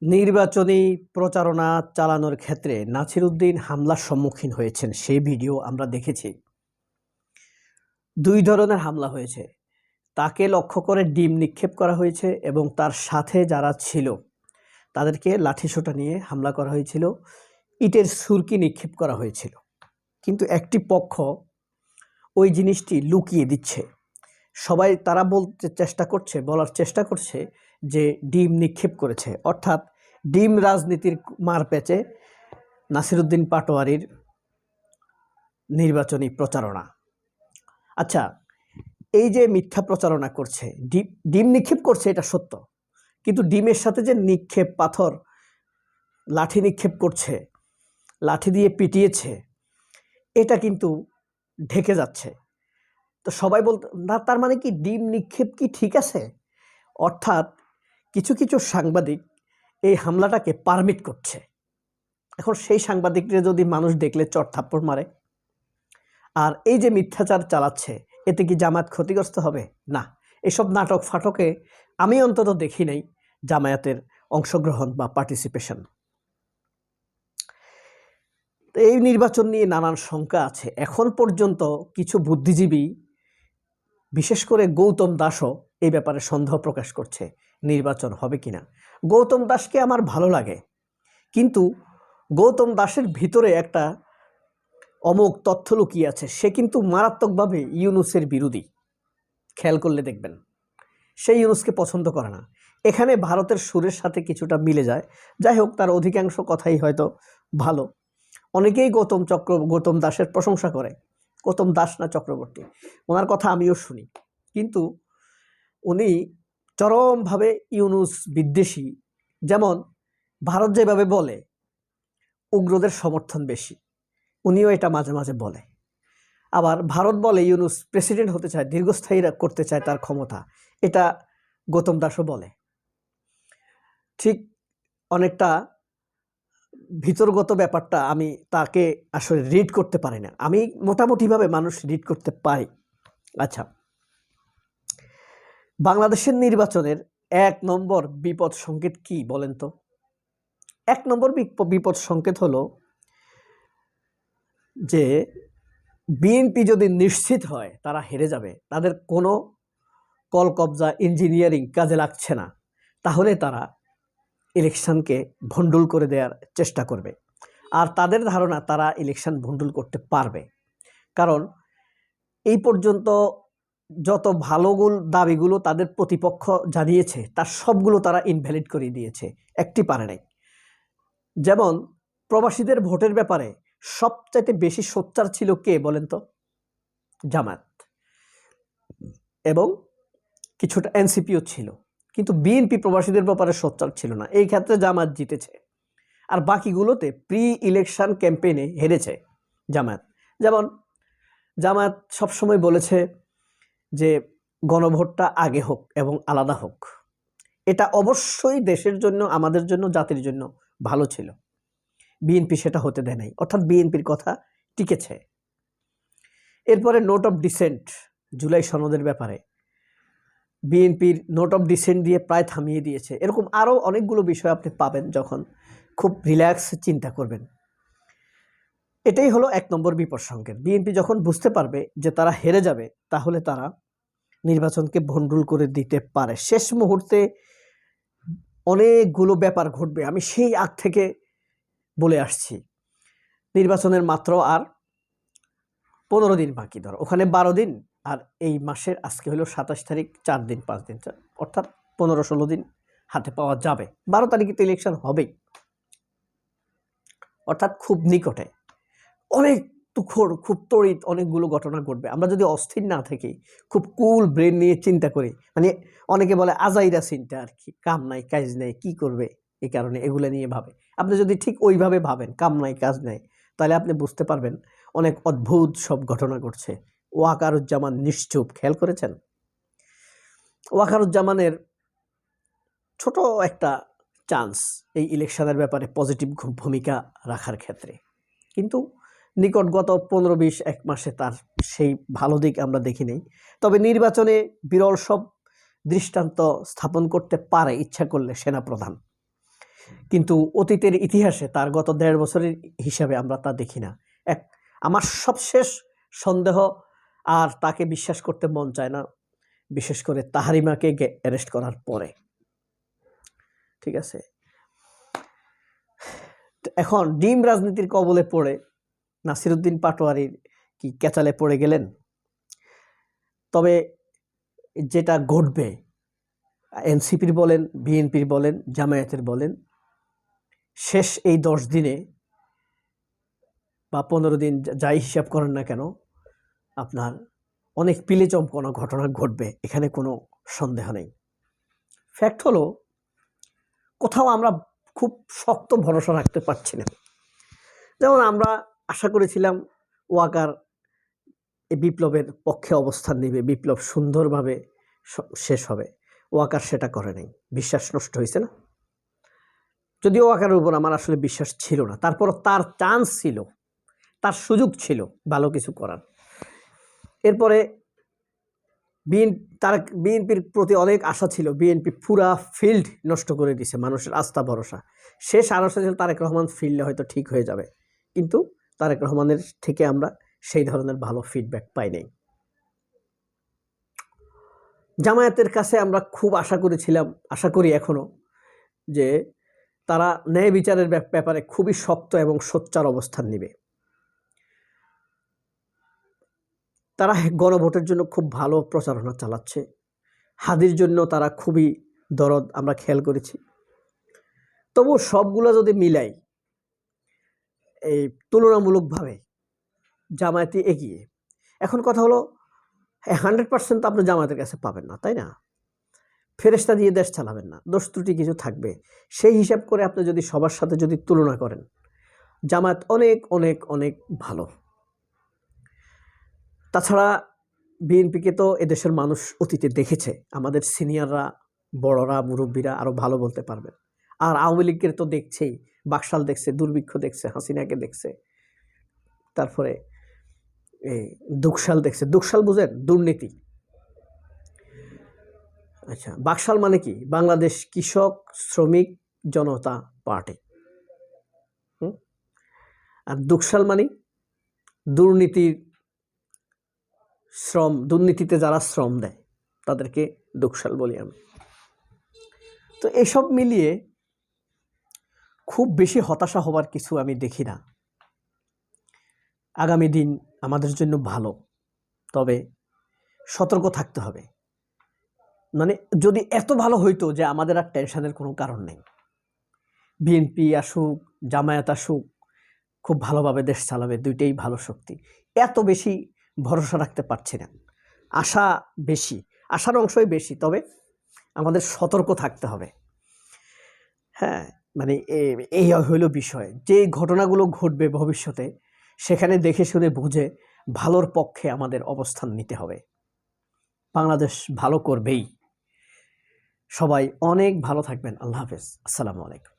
নির্বাচনী প্রচারণা চালানোর ক্ষেত্রে নাছিরউদ্দিন হামলার সম্মুখীন হয়েছেন, সেই ভিডিও আমরা দেখেছি। দুই ধরনের হামলা হয়েছে। তাকে লক্ষ্য করে ডিম নিক্ষেপ করা হয়েছে এবং তার সাথে যারা ছিল তাদেরকে লাঠিসোঁটা নিয়ে হামলা করা হয়েছিল, ইটের ছুরকি নিক্ষেপ করা হয়েছিল। কিন্তু একটি পক্ষ ওই জিনিসটি লুকিয়ে দিচ্ছে। সবাই তারা বলার চেষ্টা করছে যে ডিম নিক্ষেপ করেছে, অর্থাৎ ডিম রাজনীতির মারপ্যাচে নাছিরউদ্দিন পাটোয়ারির নির্বাচনী প্রচারণা। আচ্ছা, এই যে মিথ্যা প্রচারণা করছে, ডিম নিক্ষেপ করছে, এটা সত্য, কিন্তু ডিমের সাথে যে নিক্ষেপ পাথর লাঠি নিক্ষেপ করছে, লাঠি দিয়ে পিটিয়েছে, এটা কিন্তু ঢেকে যাচ্ছে। তো সবাই বলতে না, তার মানে কি ডিম নিক্ষেপ কি ঠিক আছে? অর্থাৎ কিছু কিছু সাংবাদিক এই হামলাটাকে পারমিট করছে। এখন সেই সাংবাদিকরা যদি মানুষ দেখলে চট থাপ্পড় মারে, আর এই যে মিথ্যাচার চালাচ্ছে, এতে কি জামায়াত ক্ষতিগ্রস্ত হবে? না, এসব নাটক ফাটকে আমি অন্তত দেখি নাই জামায়াতের অংশগ্রহণ বা পার্টিসিপেশন। এই নির্বাচন নিয়ে নানান শঙ্কা আছে। এখন পর্যন্ত কিছু বুদ্ধিজীবী, বিশেষ করে গৌতম দাসও এই ব্যাপারে সন্দেহ প্রকাশ করছে নির্বাচন হবে কিনা। গৌতম দাসকে আমার ভালো লাগে, কিন্তু গৌতম দাসের ভিতরে একটা অমোঘ তথ্য লুকিয়ে আছে। সে কিন্তু মারাত্মকভাবে ইউনূসের বিরোধী। খেয়াল করলে দেখবেন, সেই ইউনূসকে পছন্দ করে না। এখানে ভারতের সুরের সাথে কিছুটা মিলে যায়। যাই হোক, তার অধিকাংশ কথাই হয়তো ভালো। অনেকেই গৌতম দাসের প্রশংসা করে। গৌতম দাস না চক্রবর্তী, ওনার কথা আমিও শুনি, কিন্তু উনি চরমভাবে ইউনূস বিদ্বেষী। যেমন ভারত যেভাবে বলে উগ্রদের সমর্থন বেশি, উনিও এটা মাঝে মাঝে বলে। আবার ভারত বলে ইউনূস প্রেসিডেন্ট হতে চায়, দীর্ঘস্থায়ী করতে চায় তার ক্ষমতা, এটা গৌতম দাসও বলে। ঠিক অনেকটা ভিতরগত ব্যাপারটা আমি তাকে আসলে রিড করতে পারি না, আমি মোটামুটিভাবে মানুষ রিড করতে পারি। আচ্ছা, বাংলাদেশের নির্বাচনের 1 নম্বর বিপদ সংকেত কি বলেন তো? 1 নম্বর বিপদ সংকেত হলো যে বিএনপি যদি নিশ্চিত হয় তারা হেরে যাবে, তাদের কোনো কল কবজা ইঞ্জিনিয়ারিং কাজে লাগছে না, তাহলে তারা ইলেকশনকে ভণ্ডুল করে দেওয়ার চেষ্টা করবে। আর তাদের ধারণা তারা ইলেকশন ভণ্ডুল করতে পারবে, কারণ এই পর্যন্ত যত দাবিগুলো তাদের প্রতিপক্ষ জানিয়েছে তার সবগুলো তারা ইনভ্যালিড করে দিয়েছে, একটি পারে নাই। যেমন প্রবাসীদের ভোটের ব্যাপারে সবচাইতে বেশি সোচ্চার ছিল কে বলেন তো? জামায়াত, এবং কিছুটা এনসিপিও ছিল, কিন্তু বিএনপি প্রবাসীদের ব্যাপারে সোচ্চার ছিল না। এই ক্ষেত্রে জামায়াত জিতেছে, আর বাকিগুলোতে প্রি ইলেকশন ক্যাম্পেইনে হেরেছে জামায়াত। যেমন জামায়াত সবসময় বলেছে যে গণভোটটা আগে হোক এবং আলাদা হোক, এটা অবশ্যই দেশের জন্য, আমাদের জন্য, জাতির জন্য ভালো ছিল। বিএনপি সেটা হতে দেয় নাই, অর্থাৎ বিএনপির কথা টিকেছে। এরপরে নোট অফ ডিসেন্ট, জুলাই সনদের ব্যাপারে বিএনপির নোট অফ ডিসেন্ট দিয়ে প্রায় থামিয়ে দিয়েছে। এরকম আরও অনেকগুলো বিষয় আপনি পাবেন যখন খুব রিল্যাক্স চিন্তা করবেন। এটাই হলো 1 নম্বর বিপদ সংকেত। বিএনপি যখন বুঝতে পারবে যে তারা হেরে যাবে, তাহলে তারা নির্বাচনকে ভণ্ডুল করে দিতে পারে। শেষ মুহূর্তে অনেকগুলো ব্যাপার ঘটবে, আমি সেই আগ থেকে বলে আসছি। নির্বাচনের মাত্র আর 15 দিন বাকি, ধরো ওখানে 12 দিন, আর এই মাসের আজকে হলো 27 তারিখ, 4 দিন 5 দিন, অর্থাৎ 15-16 দিন হাতে পাওয়া যাবে। 12 তারিখে তো ইলেকশন হবেই, অর্থাৎ খুব নিকটে। অনেক তুখোড়, খুব তড়িৎ অনেকগুলো ঘটনা ঘটবে। আমরা যদি অস্থির না থাকি, খুব কুল ব্রেন নিয়ে চিন্তা করি, মানে অনেকে বলে আজাইরা চিন্তা আর কি, কাম নাই কাজ নেই কি করবে, এই কারণে এগুলো নিয়ে ভাবে। আপনি যদি ঠিক ওইভাবে ভাবেন, কাম নাই কাজ নেই, তাহলে আপনি বুঝতে পারবেন অনেক অদ্ভুত সব ঘটনা ঘটছে। ওয়াকারুজ্জামান নিশ্চুপ, খেয়াল করেছেন? ওয়াকারুজ্জামানের ছোট একটা চান্স এই ইলেকশনের ব্যাপারে পজিটিভ ভূমিকা রাখার ক্ষেত্রে, কিন্তু নিকট গত 15-20 মাসে তার সেই ভালো দিক আমরা দেখি নাই। তবে নির্বাচনে বিরল সব দৃষ্টান্ত স্থাপন করতে পারে ইচ্ছা করলে সেনাপ্রধান। কিন্তু অতীতের ইতিহাসে তার গত 1.5 বছরের হিসাবে আমরা তা দেখি না। আমার সবশেষ সন্দেহ, আর তাকে বিশ্বাস করতে মন চায় না, বিশেষ করে তাহারিমাকে অ্যারেস্ট করার পরে। ঠিক আছে, এখন ডিম রাজনীতির কবলে পড়ে নাসিরউদ্দিন পাটোয়ারির কি ক্যাচালে পড়ে গেলেন। তবে যেটা ঘটবে, এনসিপির বলেন, বিএনপির বলেন, জামায়াতের বলেন, শেষ এই 10 দিনে বা 15 দিন যাই হিসাব করেন না কেন, আপনার অনেক পিলে চমকানো ঘটনা ঘটবে, এখানে কোনো সন্দেহ নেই। ফ্যাক্ট হলো, কোথাও আমরা খুব শক্ত ভরসা রাখতে পারছি না। যেমন আমরা আশা করেছিলাম ওয়াকার এই বিপ্লবের পক্ষে অবস্থান নেবে, বিপ্লব সুন্দরভাবে শেষ হবে। ওয়াকার সেটা করে নাই, বিশ্বাস নষ্ট হয়েছে না। যদিও ওয়াকারের উপর আমার আসলে বিশ্বাস ছিল না, তারপর তার চান্স ছিল, তার সুযোগ ছিল ভালো কিছু করার। এরপরে বিএনপির প্রতি অনেক আশা ছিল, বিএনপি পুরা ফিল্ড নষ্ট করে দিছে, মানুষের আস্থা ভরসা। শেষ আশা ছিল তারেক রহমান ফিল্ডে হয়তো ঠিক হয়ে যাবে, কিন্তু তারেক রহমানের থেকে আমরা সেই ধরনের ভালো ফিডব্যাক পাই নাই। জামায়াতের কাছে আমরা খুব আশা করেছিলাম, আশা করি এখনো, যে তারা ন্যায় বিচারের ব্যাপারে খুবই শক্ত এবং সোচ্চার অবস্থান নেবে। তারা গণভোটের জন্য খুব ভালো প্রচারণা চালাচ্ছে, হাদির জন্য তারা খুবই দরদ, আমরা খেয়াল করেছি। তবু সবগুলো যদি মিলাই, এই তুলনামূলকভাবে জামায়াতি এগিয়ে। এখন কথা হলো, 100% তো আপনি জামায়াতের কাছে পাবেন না, তাই না? ফেরেশতা দিয়ে দেশ চালাবেন না, দোষ ত্রুটি কিছু থাকবে। সেই হিসাব করে আপনি যদি সবার সাথে যদি তুলনা করেন, জামায়াত অনেক অনেক অনেক ভালো। তাছাড়া বিএনপিকে তো এদেশের মানুষ অতীতে দেখেছে, আমাদের সিনিয়ররা, বড়রা, মুরব্বীরা আরও ভালো বলতে পারবেন। আর আওয়ামী লীগের তো দেখছেই, বাকশাল দেখছে, দুর্ভিক্ষ দেখছে, হাসিনাকে দেখছে, তারপরে দুকশাল দেখছে। দুকশাল বুঝেন? দুর্নীতি। আচ্ছা, বাকশাল মানে কি? বাংলাদেশ কৃষক শ্রমিক জনতা পার্টি। আর দুকশাল মানে দুর্নীতিতে যারা শ্রম দেয় তাদেরকে দুকশাল বলি আমি। তো এসব মিলিয়ে খুব বেশি হতাশা হবার কিছু আমি দেখি না। আগামী দিন আমাদের জন্য ভালো, তবে সতর্ক থাকতে হবে। মানে যদি এত ভালো হইতো যে আমাদের আর টেনশনের কোনো কারণ নেই, বিএনপি আসুক, জামায়াত আসুক, খুব ভালোভাবে দেশ চালাবে, দুইটাই ভালো শক্তি। এত বেশি ভরসা রাখতে পারছি না। আশা বেশি, আশার অংশই বেশি, তবে আমাদের সতর্ক থাকতে হবে। হ্যাঁ, মানে এই হইল বিষয়। যে ঘটনাগুলো ঘটবে ভবিষ্যতে, সেখানে দেখে শুনে বুঝে ভালোর পক্ষে আমাদের অবস্থান নিতে হবে। বাংলাদেশ ভালো করবেই। সবাই অনেক ভালো থাকবেন। আল্লাহ হাফেজ। আসসালামু আলাইকুম।